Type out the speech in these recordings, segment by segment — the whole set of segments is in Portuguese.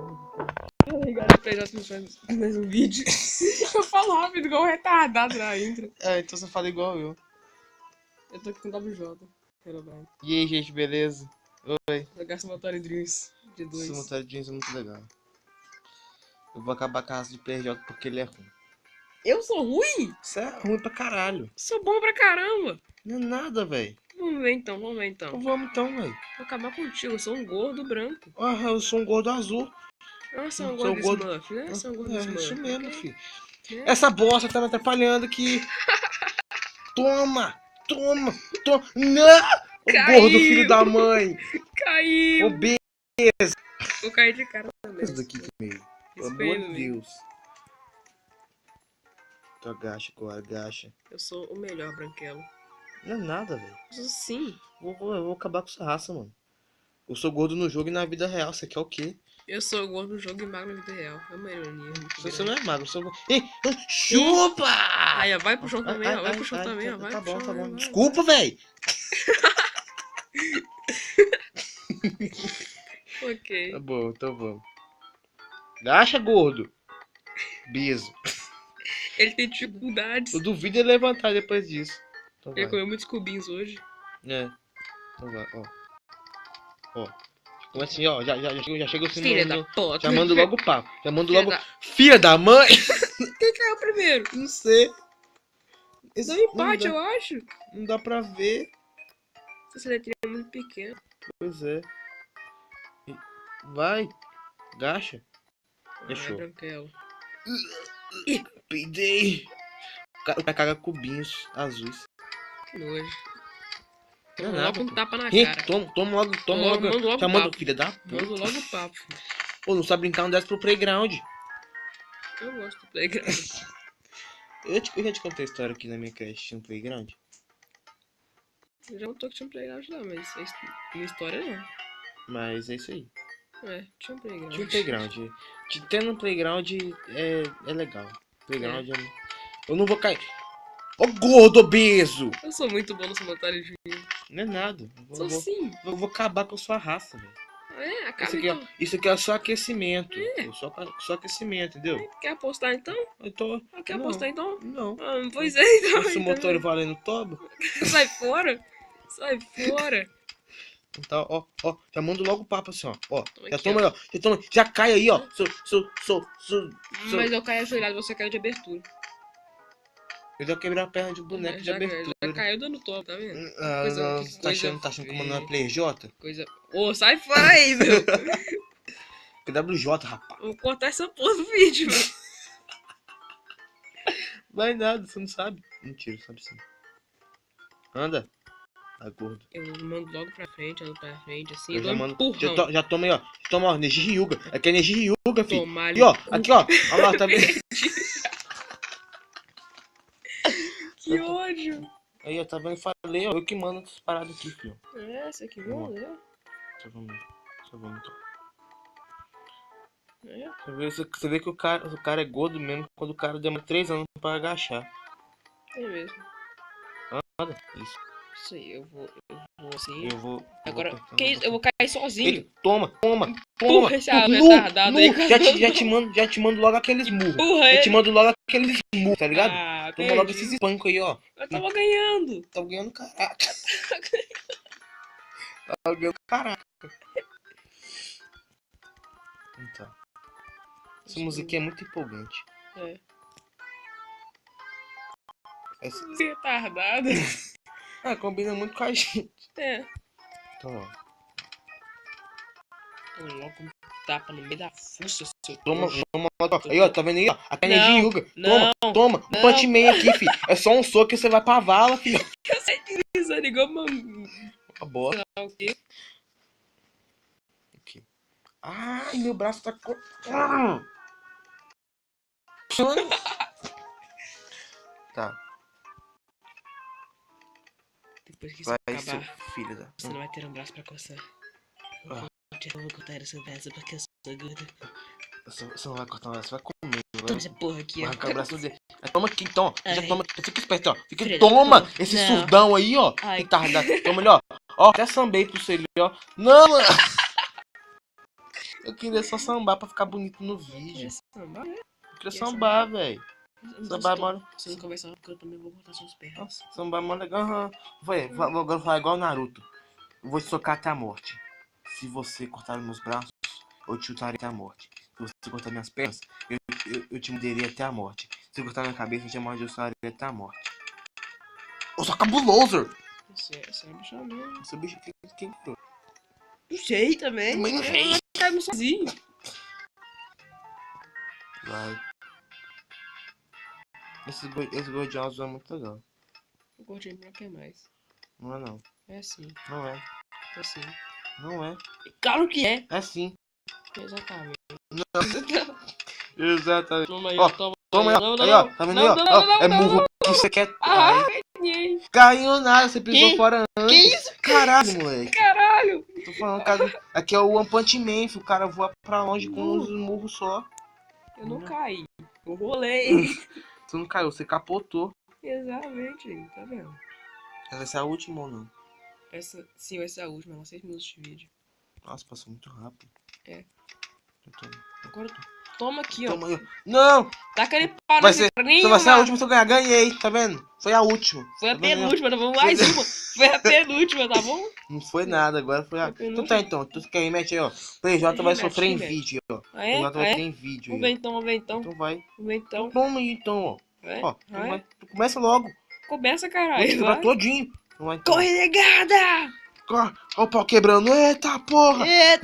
Ai, galera, PJ me faz mais um vídeo. Eu falo rápido, igual um retardado na intro. Então você fala igual eu. Eu tô aqui com o WJ. Herobrine. E aí, gente, beleza? Oi. Jogar Simulatório Dreams de 2. Esse Motor Jeans é muito legal. Eu vou acabar com a raça do PJ porque ele é ruim. Eu sou ruim? Isso é ruim pra caralho. Sou bom pra caramba. Não é nada, velho. Vamos ver então, vamos ver então. Então vamos então, velho. Vou acabar contigo, eu sou um gordo branco. Ah, eu sou um gordo azul. Ah, sou um Sou gordo gordo- Smurf, né? Sou um gordo Smurf. Isso mesmo, ok? filho. É. Essa bosta tá me atrapalhando aqui. Toma! Toma! Toma! Não! O Caiu. gordo filho da mãe! Caiu! Obeso! Vou cair de cara também. Isso daqui comigo. Pelo Isso foi amor de meio. Deus. Tu agacha agora, agacha. Eu sou o melhor branquelo. Não é nada, velho. Eu sou sim. Eu vou acabar com essa raça, mano. Eu sou gordo no jogo e na vida real. Você quer o quê? Eu sou gordo no jogo e magro na vida real. É uma ironia. muito Você grande. não é magro, você é... Ei, chupa! Aí, ó, vai pro chão também, ó. Vai pro chão Ai, também, ó. Vai Tá pro bom, chão, tá bom. vai. Desculpa, velho. Ok. Tá bom, então vamos. Agacha, gordo. Beso. Ele tem dificuldades. Eu duvido ele levantar depois disso. Então Ele vai. comeu muitos cubinhos hoje. É. Então vai, ó. Ó. Como assim, ó. Já chega assim Filha no... da puta. Já mando logo o papo. Já mando Filha logo... da- Filha da mãe! Quem caiu primeiro? Não sei. Deu um empate, não eu acho. não dá pra ver. Essa letrinha é muito pequena. Pois é. Vai. Gacha. Deixou. Ai, branquelo. Peidei. O cara caga cubinhos azuis. Que nojo. Não é Toma nada, logo um pô. tapa na Ih, cara. toma logo. Manda logo Chamando papo. filha da Manda puta. logo o papo. Pô, não sabe brincar um dessa pro playground. Eu gosto do playground. Eu já te contei a história aqui na minha cast no playground. Eu já não tô que tinha um playground lá, mas minha história não. Mas é isso aí. É, tinha um playground. Tinha um playground. Tendo um playground é legal. Playground é... Eu não vou cair. Ô gordo obeso! Eu sou muito bom no Simulatório de Dreams. Não é nada. Sou sim. Eu vou acabar com a sua raça, velho. É, acaba Isso aqui, então. isso aqui é só aquecimento. É. Só aquecimento, entendeu? Quer apostar então? Eu tô. Quer Não. apostar então? Não. Ah, pois é, então. Esse então. motor valendo toba. Sai fora. Sai fora. Então, ó, já manda logo o papo assim, ó. Já Aqui, toma aí, ó. Já toma, já cai aí, ó. Mas eu caí ajoelhado, você caiu de abertura. Eu já quebrei a perna de boneco de abertura. Já caiu dando top, tá vendo? Ah, Coisa- não, que tá coisa achando que o mano feia. é Player J? Coisa. Ô, sai fora aí, meu. PWJ, rapaz. Vou cortar essa porra do vídeo, meu. Vai nada, você não sabe. Mentira, sabe sim. Anda. Tá gordo. Eu mando logo pra frente, ando pra frente, assim. Eu Dou já um mando. empurrão. Já toma aí, ó. Toma, ó, energia Ryuga. Aqui é energia Ryuga, filho. Tomar Aqui, ó. Aqui, ó. Olha lá, tá vendo? Que ódio. Aí, ó, tá vendo? Falei, ó. Eu que mando essas paradas aqui, filho. É, essa aqui, mano, né? Só vamos então. É. Você vê que o cara é gordo mesmo quando o cara demora 3 anos pra agachar. É mesmo. Nada. Isso. Isso aí, eu vou assim. Eu vou. Agora, apertando que isso? Eu vou cair sozinho. Ele, toma. Empurra esse retardado aí. Já te mando logo aqueles murros. Empurra Já te ele. mando logo aqueles murros, tá ligado? Ah, Toma logo perdi. esses espancos aí, ó. Eu tava ganhando. Tá ganhando caraca. Tá ganhando caraca. Então. Essa musiquinha é muito empolgante. É. Essa... Retardado. combina muito com a gente. É. Então, ó. Tô logo um tapa no meio da fuça, seu Toma, trouxa. toma, aí, ó, tá vendo aí, ó? A Não, energia Yuga. não, Toma. não. Um punch man aqui, filho. É só um soco que você vai pra vala, filho. Eu sei disso, ele igual uma... A bola. O quê? Aqui. Ai, meu braço tá... Tá, Depois que isso vai, seu acabar, filho da... você não vai ter um braço pra coçar. Ah. Eu vou cortar essa peça porque eu sou gordo. Você não vai cortar um braço, você vai comer. Toma essa porra aqui, Vai ó. arrancar o braço dele. Toma aqui, então. Já Ai. toma. Fica esperto, ó. Filha da Toma puta. esse Não. surdão aí, ó. Ai. Retardado. Toma ali, ó. Ó, até sambei pro você ali, ó. Não, mano. Eu queria só sambar pra ficar bonito no vídeo. Sambar, né? Eu queria sambar, velho. Sambar é mó... Você não conversar porque eu também vou cortar seus pés. Nossa, sambar é mó legal. Aham. Vou agora falar igual o Naruto. Eu vou te socar até a morte. Se você cortar meus braços, eu te chutarei até a morte. Se você cortar minhas pernas, eu te morderia até a morte. Se você cortar minha cabeça, eu te amaldiçoaria até a morte. Eu sou cabuloso! Você é bicho mesmo. Esse bicho quem criou? Não sei também. Também não sei. Eu caio sozinho. Vai. Esse gordinho azul é muito legal. O gordinho branco é mais. Não é não. É sim. Não é. É sim. Não é. Claro que é. É sim. Exatamente. Exatamente. Toma aí, Ó, toma. Toma aí, ó. Aí, ó. Tá vendo aí, ó? Ó, é murro que você quer. Ah, Ai. ganhei. Caiu nada, você pisou Que? fora Que antes. isso? Caralho, moleque. Caralho. Tô falando, cara. Aqui é o One Punch Man, filho. O cara voa pra longe com uns murros só. Eu não caí. Eu rolei. Você não caiu, você capotou. Exatamente, tá vendo? Essa vai ser a última ou não? Sim, vai ser a última, não 6 minutos de vídeo. Nossa, passou muito rápido. É. Toma. Agora toma aqui, ó. Toma aí, ó. Não! Taca ele pau Vai nesse ser, carinho, só vai ser a mano. última se eu ganhar. Ganhei, tá vendo? Foi a última. Foi a Tá vendo? penúltima, tá bom? Mais uma. Foi a penúltima, tá bom? Não foi nada, agora foi a. Foi a Então tá, então. Tu quer remete aí, ó. PJ vai Remete, sofrer em remete. vídeo, ó. Ah, é? PJ vai Ah, é? ter em vídeo Vamos ver aí. então, vamos ver então. Então vai. Vamos ver então. Toma aí, então, ó. É? Ó, Ah, é? tu começa logo. Começa, Vou te caralho. quebrar Vai. todinho. Não vai, então. Corre, negada! Ó o pau quebrando. Eita porra! Eita,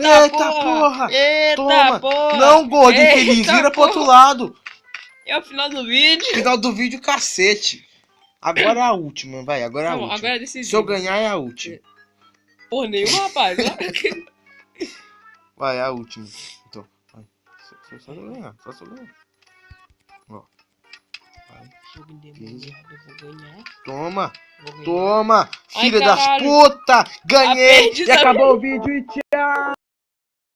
porra! Eita, Toma! porra! Não, gordo, Eita, infeliz. Vira pro porra. outro lado. É o final do vídeo. Final do vídeo, cacete. Agora é a última, vai. Agora é a Tá bom, última. agora é decisivo. Se eu ganhar, é a última. Porra nenhuma, rapaz. Vai, é a última. Então, vai. Só se eu ganhar. Só se eu ganhar. Ó. Vai. Jogo endemoniado, eu vou ganhar. Toma. Vou ganhar. Toma. Ai, Filha das caralho. puta. Ganhei. Aprendi E acabou o vídeo e tchau.